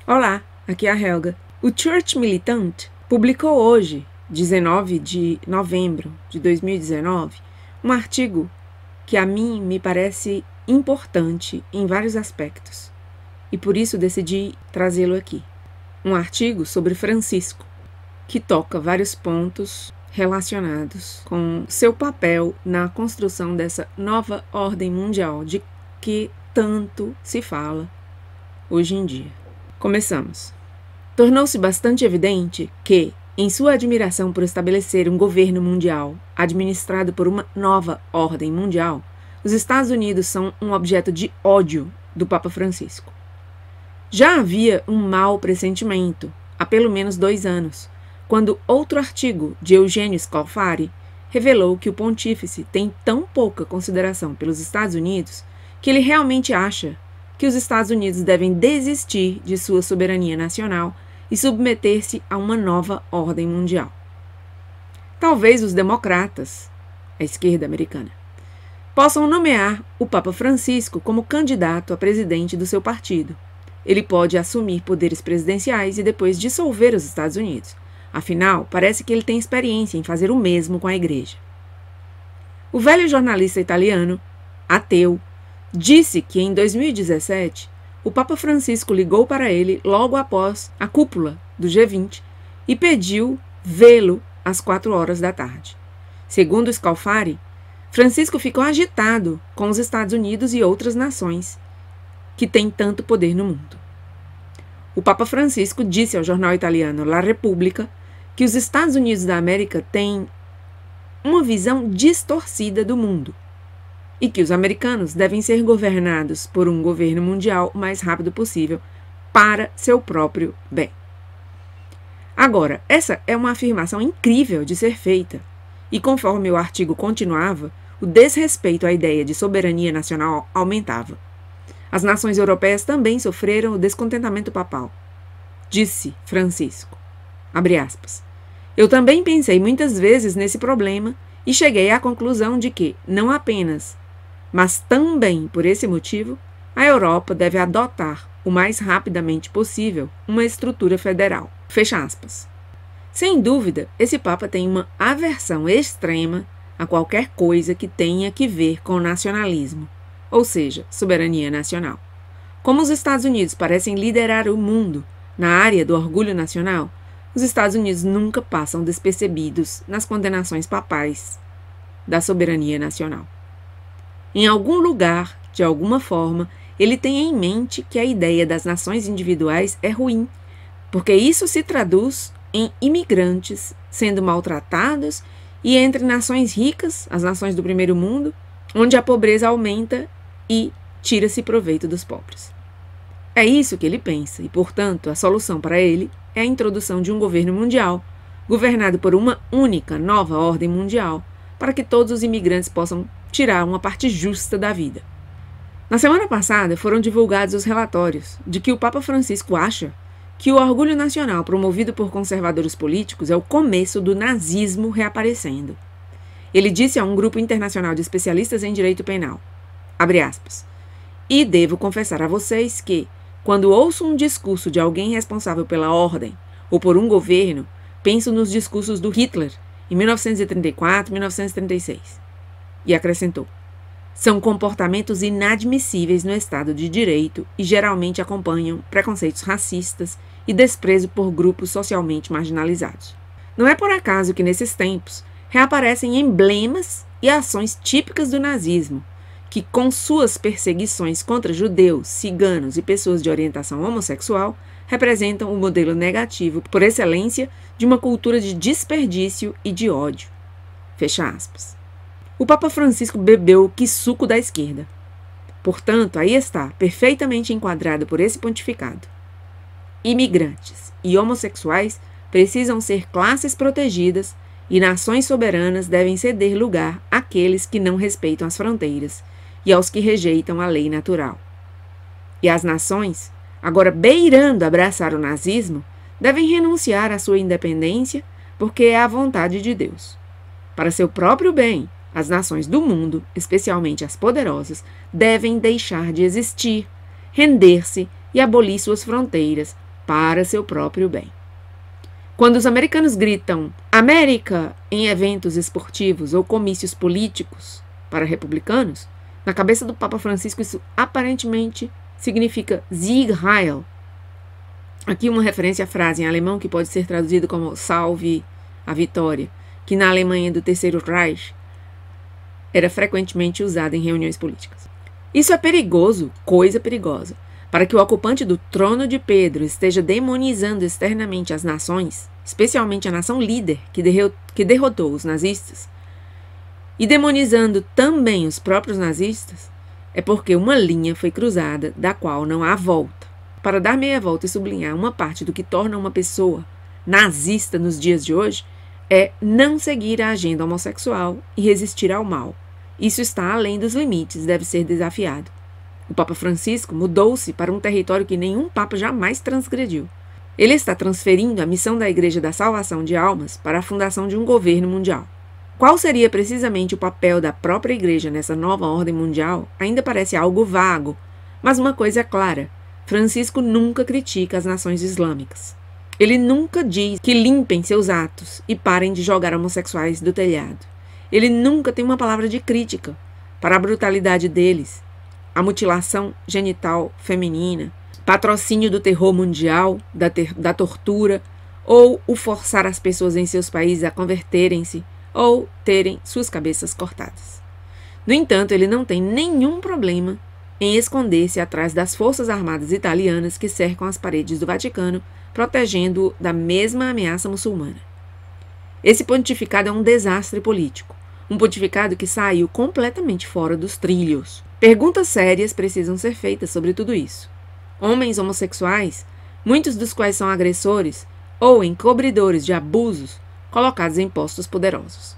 Olá, aqui é a Helga. O Church Militant publicou hoje, 19 de novembro de 2019, um artigo que a mim me parece importante em vários aspectos e por isso decidi trazê-lo aqui. Um artigo sobre Francisco, que toca vários pontos relacionados com seu papel na construção dessa nova ordem mundial de que tanto se fala hoje em dia. Começamos. Tornou-se bastante evidente que, em sua admiração por estabelecer um governo mundial administrado por uma nova ordem mundial, os Estados Unidos são um objeto de ódio do Papa Francisco. Já havia um mau pressentimento, há pelo menos 2 anos, quando outro artigo de Eugênio Scalfari revelou que o pontífice tem tão pouca consideração pelos Estados Unidos que ele realmente acha que os Estados Unidos devem desistir de sua soberania nacional e submeter-se a uma nova ordem mundial. Talvez os democratas, a esquerda americana, possam nomear o Papa Francisco como candidato a presidente do seu partido. Ele pode assumir poderes presidenciais e depois dissolver os Estados Unidos. Afinal, parece que ele tem experiência em fazer o mesmo com a Igreja. O velho jornalista italiano, ateu, disse que em 2017 o Papa Francisco ligou para ele logo após a cúpula do G20 e pediu vê-lo às 4 da tarde. Segundo Scalfari, Francisco ficou agitado com os Estados Unidos e outras nações que têm tanto poder no mundo. O Papa Francisco disse ao jornal italiano La Repubblica que os Estados Unidos da América têm uma visão distorcida do mundo e que os americanos devem ser governados por um governo mundial o mais rápido possível para seu próprio bem. Agora, essa é uma afirmação incrível de ser feita, e conforme o artigo continuava, o desrespeito à ideia de soberania nacional aumentava. As nações europeias também sofreram o descontentamento papal. Disse Francisco, abre aspas, eu também pensei muitas vezes nesse problema e cheguei à conclusão de que, não apenas, mas também por esse motivo, a Europa deve adotar o mais rapidamente possível uma estrutura federal. Fecha aspas. Sem dúvida, esse Papa tem uma aversão extrema a qualquer coisa que tenha que ver com nacionalismo, ou seja, soberania nacional. Como os Estados Unidos parecem liderar o mundo na área do orgulho nacional, os Estados Unidos nunca passam despercebidos nas condenações papais da soberania nacional. Em algum lugar, de alguma forma, ele tem em mente que a ideia das nações individuais é ruim, porque isso se traduz em imigrantes sendo maltratados e entre nações ricas, as nações do primeiro mundo, onde a pobreza aumenta e tira-se proveito dos pobres. É isso que ele pensa e, portanto, a solução para ele é a introdução de um governo mundial, governado por uma única nova ordem mundial, para que todos os imigrantes possam tirar uma parte justa da vida. Na semana passada foram divulgados os relatórios de que o Papa Francisco acha que o orgulho nacional promovido por conservadores políticos é o começo do nazismo reaparecendo. Ele disse a um grupo internacional de especialistas em direito penal, abre aspas, e devo confessar a vocês que, quando ouço um discurso de alguém responsável pela ordem ou por um governo, penso nos discursos do Hitler em 1934 e 1936. E acrescentou, são comportamentos inadmissíveis no Estado de Direito e geralmente acompanham preconceitos racistas e desprezo por grupos socialmente marginalizados. Não é por acaso que nesses tempos reaparecem emblemas e ações típicas do nazismo, que com suas perseguições contra judeus, ciganos e pessoas de orientação homossexual, representam o modelo negativo por excelência de uma cultura de desperdício e de ódio. Fecha aspas. O Papa Francisco bebeu o quissuco da esquerda. Portanto, aí está, perfeitamente enquadrado por esse pontificado. Imigrantes e homossexuais precisam ser classes protegidas e nações soberanas devem ceder lugar àqueles que não respeitam as fronteiras e aos que rejeitam a lei natural. E as nações, agora beirando abraçar o nazismo, devem renunciar à sua independência porque é a vontade de Deus. Para seu próprio bem, as nações do mundo, especialmente as poderosas, devem deixar de existir, render-se e abolir suas fronteiras para seu próprio bem. Quando os americanos gritam América em eventos esportivos ou comícios políticos para republicanos, na cabeça do Papa Francisco isso aparentemente significa Sieg Heil. Aqui uma referência à frase em alemão que pode ser traduzida como Salve a Vitória, que na Alemanha do Terceiro Reich era frequentemente usada em reuniões políticas. Isso é perigoso, coisa perigosa, para que o ocupante do trono de Pedro esteja demonizando externamente as nações, especialmente a nação líder que derrotou os nazistas, e demonizando também os próprios nazistas, é porque uma linha foi cruzada da qual não há volta. Para dar meia volta e sublinhar uma parte do que torna uma pessoa nazista nos dias de hoje, é não seguir a agenda homossexual e resistir ao mal. Isso está além dos limites, deve ser desafiado. O Papa Francisco mudou-se para um território que nenhum Papa jamais transgrediu. Ele está transferindo a missão da Igreja da Salvação de Almas para a fundação de um governo mundial. Qual seria precisamente o papel da própria Igreja nessa nova ordem mundial ainda parece algo vago, mas uma coisa é clara: Francisco nunca critica as nações islâmicas. Ele nunca diz que limpem seus atos e parem de jogar homossexuais do telhado. Ele nunca tem uma palavra de crítica para a brutalidade deles, a mutilação genital feminina, patrocínio do terror mundial, da tortura, ou o forçar as pessoas em seus países a converterem-se ou terem suas cabeças cortadas. No entanto, ele não tem nenhum problema em esconder-se atrás das forças armadas italianas que cercam as paredes do Vaticano, protegendo-o da mesma ameaça muçulmana. Esse pontificado é um desastre político, um pontificado que saiu completamente fora dos trilhos. Perguntas sérias precisam ser feitas sobre tudo isso. Homens homossexuais, muitos dos quais são agressores ou encobridores de abusos colocados em postos poderosos.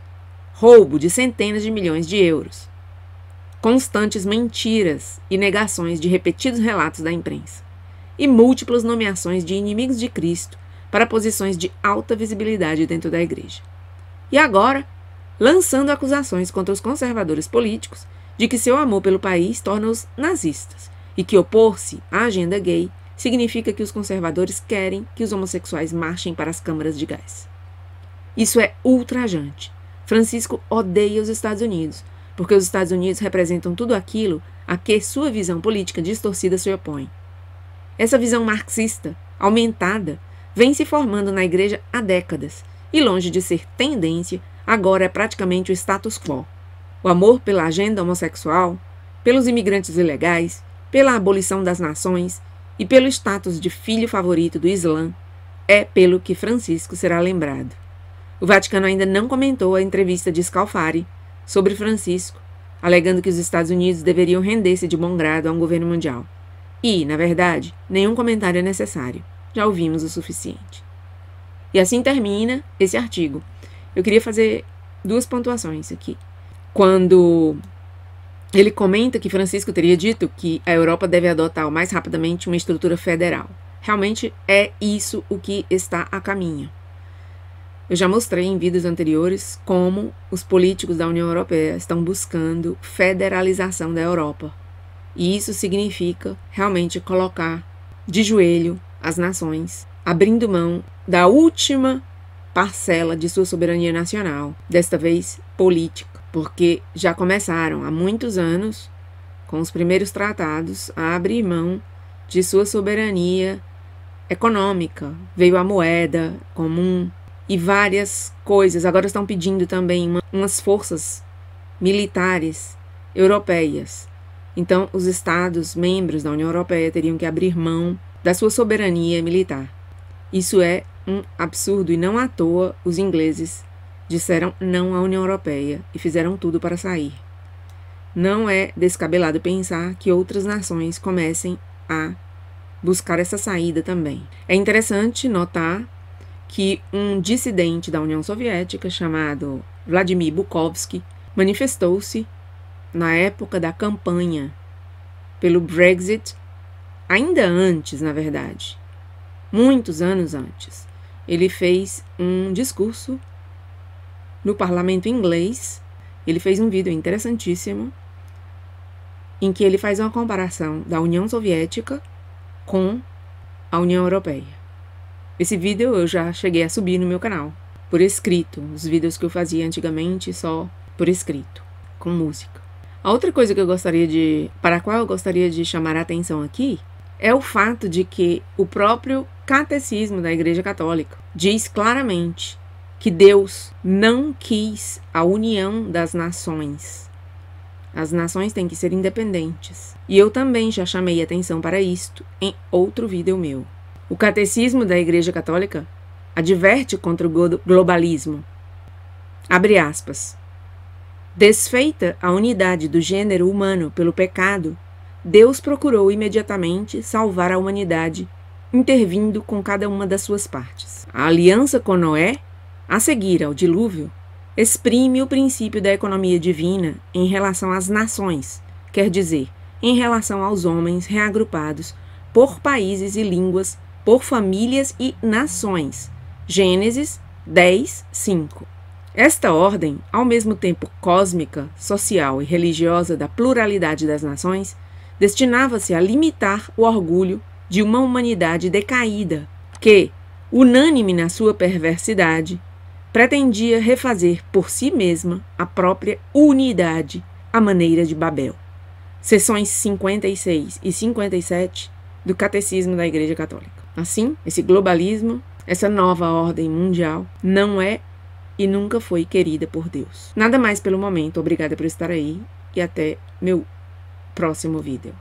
Roubo de centenas de milhões de euros. Constantes mentiras e negações de repetidos relatos da imprensa. E múltiplas nomeações de inimigos de Cristo para posições de alta visibilidade dentro da igreja. E agora, lançando acusações contra os conservadores políticos de que seu amor pelo país torna-os nazistas e que opor-se à agenda gay significa que os conservadores querem que os homossexuais marchem para as câmaras de gás. Isso é ultrajante. Francisco odeia os Estados Unidos, porque os Estados Unidos representam tudo aquilo a que sua visão política distorcida se opõe. Essa visão marxista, aumentada, vem se formando na igreja há décadas, e longe de ser tendência, agora é praticamente o status quo. O amor pela agenda homossexual, pelos imigrantes ilegais, pela abolição das nações e pelo status de filho favorito do Islã é pelo que Francisco será lembrado. O Vaticano ainda não comentou a entrevista de Scalfari sobre Francisco, alegando que os Estados Unidos deveriam render-se de bom grado a um governo mundial. E, na verdade, nenhum comentário é necessário. Já ouvimos o suficiente. E assim termina esse artigo. Eu queria fazer duas pontuações aqui. Quando ele comenta que Francisco teria dito que a Europa deve adotar o mais rapidamente uma estrutura federal. Realmente é isso o que está a caminho. Eu já mostrei em vídeos anteriores como os políticos da União Europeia estão buscando federalização da Europa. E isso significa realmente colocar de joelho as nações, abrindo mão da última parcela de sua soberania nacional, desta vez política, porque já começaram há muitos anos, com os primeiros tratados, a abrir mão de sua soberania econômica. Veio a moeda comum e várias coisas. Agora estão pedindo também umas forças militares europeias. Então, os Estados membros da União Europeia teriam que abrir mão da sua soberania militar. Isso é um absurdo e não à toa os ingleses disseram não à União Europeia e fizeram tudo para sair. Não é descabelado pensar que outras nações comecem a buscar essa saída também. É interessante notar que um dissidente da União Soviética chamado Vladimir Bukovsky manifestou-se na época da campanha pelo Brexit, ainda antes, na verdade, muitos anos antes. Ele fez um discurso no parlamento inglês. Ele fez um vídeo interessantíssimo em que ele faz uma comparação da União Soviética com a União Europeia. Esse vídeo eu já cheguei a subir no meu canal, por escrito. Os vídeos que eu fazia antigamente só por escrito, com música. A outra coisa que para a qual eu gostaria de chamar a atenção aqui é o fato de que o próprio Catecismo da Igreja Católica diz claramente que Deus não quis a união das nações. As nações têm que ser independentes. E eu também já chamei atenção para isto em outro vídeo meu. O Catecismo da Igreja Católica adverte contra o globalismo. Abre aspas. Desfeita a unidade do gênero humano pelo pecado, Deus procurou imediatamente salvar a humanidade, intervindo com cada uma das suas partes. A aliança com Noé, a seguir ao dilúvio, exprime o princípio da economia divina em relação às nações, quer dizer, em relação aos homens reagrupados por países e línguas, por famílias e nações. Gênesis 10, 5. Esta ordem, ao mesmo tempo cósmica, social e religiosa da pluralidade das nações, destinava-se a limitar o orgulho de uma humanidade decaída que, unânime na sua perversidade, pretendia refazer por si mesma a própria unidade à maneira de Babel. Seções 56 e 57 do Catecismo da Igreja Católica. Assim, esse globalismo, essa nova ordem mundial, não é e nunca foi querida por Deus. Nada mais pelo momento. Obrigada por estar aí e até meu próximo vídeo.